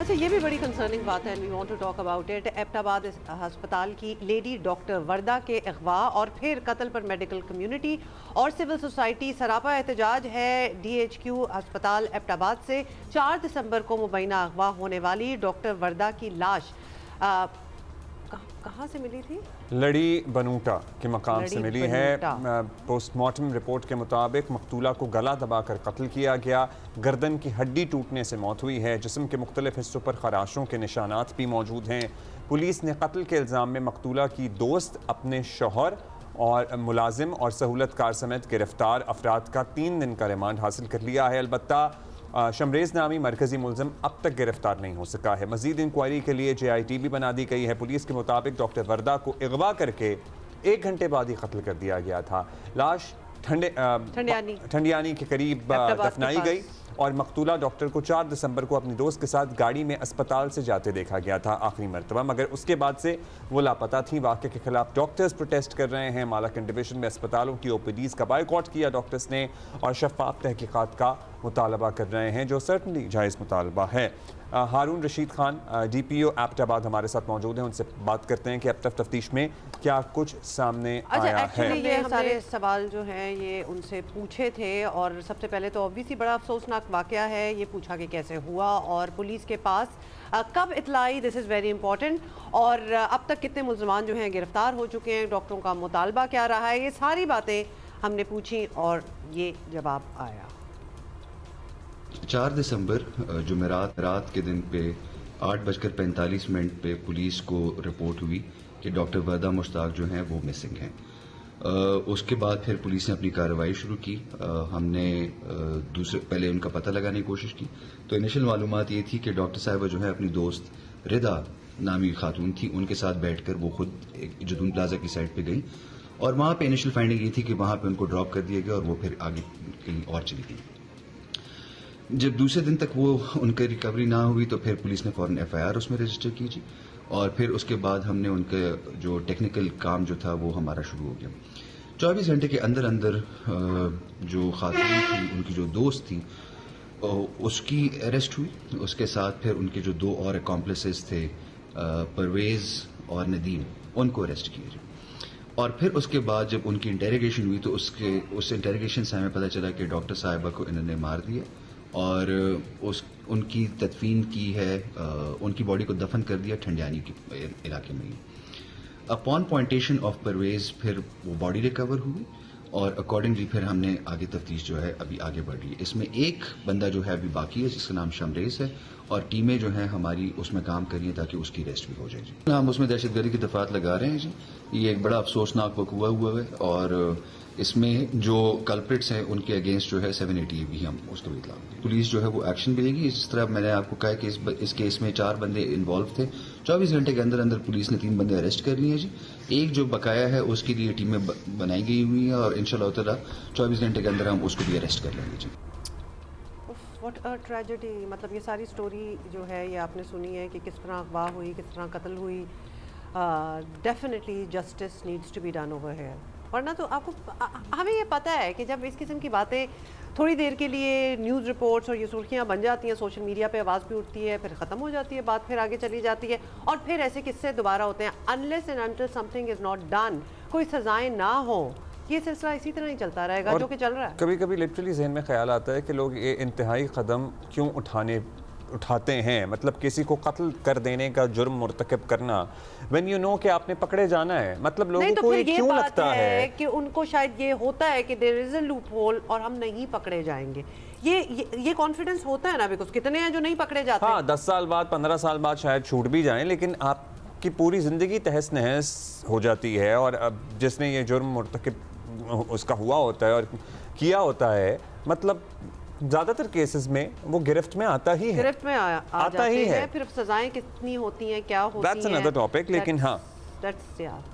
अच्छा, ये भी बड़ी कंसर्निंग बात है, we want to talk about it. Abbottabad अस्पताल की लेडी डॉक्टर वर्दा के अगवा और फिर कत्ल पर मेडिकल कम्युनिटी और सिविल सोसाइटी सरापा एहतजाज है। DHQ अस्पताल एबटाबाद से 4 दिसंबर को मुबैना अगवा होने वाली डॉक्टर वर्दा की लाश कहाँ से मिली थी? लड़ी बनूटा के मकाम से मिली है। पोस्टमार्टम रिपोर्ट के मुताबिक मकतूला को गला दबाकर कत्ल किया गया। गर्दन की हड्डी टूटने से मौत हुई है। जिस्म के मुख्तलिफ हिस्सों पर खराशों के निशानात भी मौजूद हैं। पुलिस ने कत्ल के इल्ज़ाम में मकतूला की दोस्त, अपने शौहर और मुलाजिम और सहूलतकार समेत गिरफ्तार अफराद का 3 दिन का रिमांड हासिल कर लिया है। अलबत्ता शमरेज़ नामी मरकज़ी मुलज़िम अब तक गिरफ्तार नहीं हो सका है। मज़ीद इंक्वायरी के लिए JIT भी बना दी गई है। पुलिस के मुताबिक डॉक्टर वर्दा को अगवा करके 1 घंटे बाद ही कत्ल कर दिया गया था। लाश ठंडियानी के करीब दफनाई गई और मकतूला डॉक्टर को 4 दिसंबर को अपनी दोस्त के साथ गाड़ी में अस्पताल से जाते देखा गया था आखिरी मरतबा, मगर उसके बाद से वो लापता थी। वाक़े के खिलाफ डॉक्टर्स प्रोटेस्ट कर रहे हैं। मालाकन डिवीज़न में अस्पतालों की OPDs का बायकॉट किया डॉक्टर्स ने और शफाफ तहकीकात का मुतालबा कर रहे हैं, जो सर्टनली जायज़ मुतालबा है। हारून रशीद खान DPO एबटाबाद हमारे साथ मौजूद हैं, उनसे बात करते हैं कि अब तक तफ्तीश में क्या कुछ सामने आया है। ये सारे सवाल जो हैं ये उनसे पूछे थे और सबसे पहले तो ऑब्वियसली बड़ा अफसोसनाक वाक़या है। ये पूछा कि कैसे हुआ और पुलिस के पास कब इतलाई, दिस इज़ वेरी इंपॉर्टेंट, और अब तक कितने मुल्ज़मान जो हैं गिरफ्तार हो चुके हैं, डॉक्टरों का मुतालबा क्या रहा है, ये सारी बातें हमने पूछी और ये जवाब आया। 4 दिसंबर जुमेरात रात के दिन पे 8:45 पे पुलिस को रिपोर्ट हुई कि डॉक्टर वर्दा मुश्ताक जो हैं वो मिसिंग हैं। उसके बाद फिर पुलिस ने अपनी कार्रवाई शुरू की। हमने पहले उनका पता लगाने की कोशिश की तो इनिशियल मालूमात ये थी कि डॉक्टर साहिबा जो है अपनी दोस्त रिदा नामी खातून थी, उनके साथ बैठकर वो खुद जदून प्लाजा की साइड पे गई और वहाँ पे इनिशियल फाइंडिंग ये थी कि वहाँ पे उनको ड्रॉप कर दिया गया और वो फिर आगे कहीं और चली गई। जब दूसरे दिन तक वो उनकी रिकवरी ना हुई तो फिर पुलिस ने फौरन FIR उसमें रजिस्टर की जी, और फिर उसके बाद हमने उनके जो टेक्निकल काम जो था वो हमारा शुरू हो गया। 24 घंटे के अंदर अंदर जो खातून थी, उनकी जो दोस्त थी, उसकी अरेस्ट हुई। उसके साथ फिर उनके जो 2 और अकॉम्प्लिसेस थे, परवेज़ और नदीम, उनको अरेस्ट किया जी। और फिर उसके बाद जब उनकी इंटेरोगेशन हुई तो उस इंटेरोगेशन से हमें पता चला कि डॉक्टर साहिबा को इन्होंने मार दिया और उनकी तदफीन की है, उनकी बॉडी को दफन कर दिया ठंडियानी के इलाके में। अपॉन पॉइंटेशन ऑफ परवेज फिर वो बॉडी रिकवर हुई और अकॉर्डिंगली फिर हमने आगे तफ्तीश जो है अभी आगे बढ़ रही है। इसमें एक बंदा जो है अभी बाकी है जिसका नाम शमरेज है और टीमें जो हैं हमारी उसमें काम कर रही हैं ताकि उसकी रेस्ट भी हो जाए जी। हम उसमें दहशतगर्दी की दफात लगा रहे हैं जी। ये एक बड़ा अफसोसनाक वक़्वा हुआ है और इसमें जो कल्प्रिट्स हैं उनके अगेंस्ट जो है 780 भी हम उसको भी इतला देंगे। पुलिस जो है वो एक्शन भी लेगी। जिस तरह मैंने आपको कहा कि इस केस में 4 बंदे इन्वॉल्व थे। 24 घंटे के अंदर अंदर पुलिस ने 3 बंदे अरेस्ट कर लिए जी। एक जो बकाया है उसके लिए टीमें बनाई गई हुई है और इंशाल्लाह ताला 24 घंटे के अंदर हम उसको भी अरेस्ट कर लेंगे जी। What a tragedy. मतलब ये सारी स्टोरी जो है ये आपने सुनी है कि किस तरह अगवा हुई, किस तरह कत्ल हुई। Definitely justice needs to be done over here, वरना तो आपको हमें ये पता है कि जब इस किस्म की बातें थोड़ी देर के लिए न्यूज़ रिपोर्ट्स और ये सुर्खियाँ बन जाती हैं, सोशल मीडिया पे आवाज़ भी उठती है, फिर ख़त्म हो जाती है बात, फिर आगे चली जाती है और फिर ऐसे किस्से दोबारा होते हैं। Unless and until something is not done, कोई सज़ाएं ना हो, ये सिलसिला इसी तरह ही चलता रहेगा जो कि चल रहा है। कभी कभी लिटरली जहन में ख्याल आता है कि लोग ये इंतहाई कदम क्यों उठाते हैं। मतलब किसी को कत्ल कर देने का जुर्म मुर्तकब करना, व्हेन यू नो कि आपने पकड़े जाना है, मतलब लोगों को ये क्यों लगता है कि उनको शायद ये होता है कि there is a loophole और हम नहीं पकड़े जाएंगे। ये कॉन्फिडेंस होता है ना, बिकॉज कितने हैं जो नहीं पकड़े जाते। हाँ, 10 साल बाद 15 साल बाद शायद छूट भी जाएं, लेकिन आपकी पूरी ज़िंदगी तहस नहस हो जाती है। और अब जिसने ये जुर्म मुर्तकब उसका हुआ होता है और किया होता है, मतलब ज़्यादातर केसेस में वो गिरफ्त में आता ही है, गिरफ्त में आता ही है। फिर सजाएं कितनी होती हैं, क्या होती हैं, दैट्स अनदर टॉपिक, लेकिन हाँ दैट्स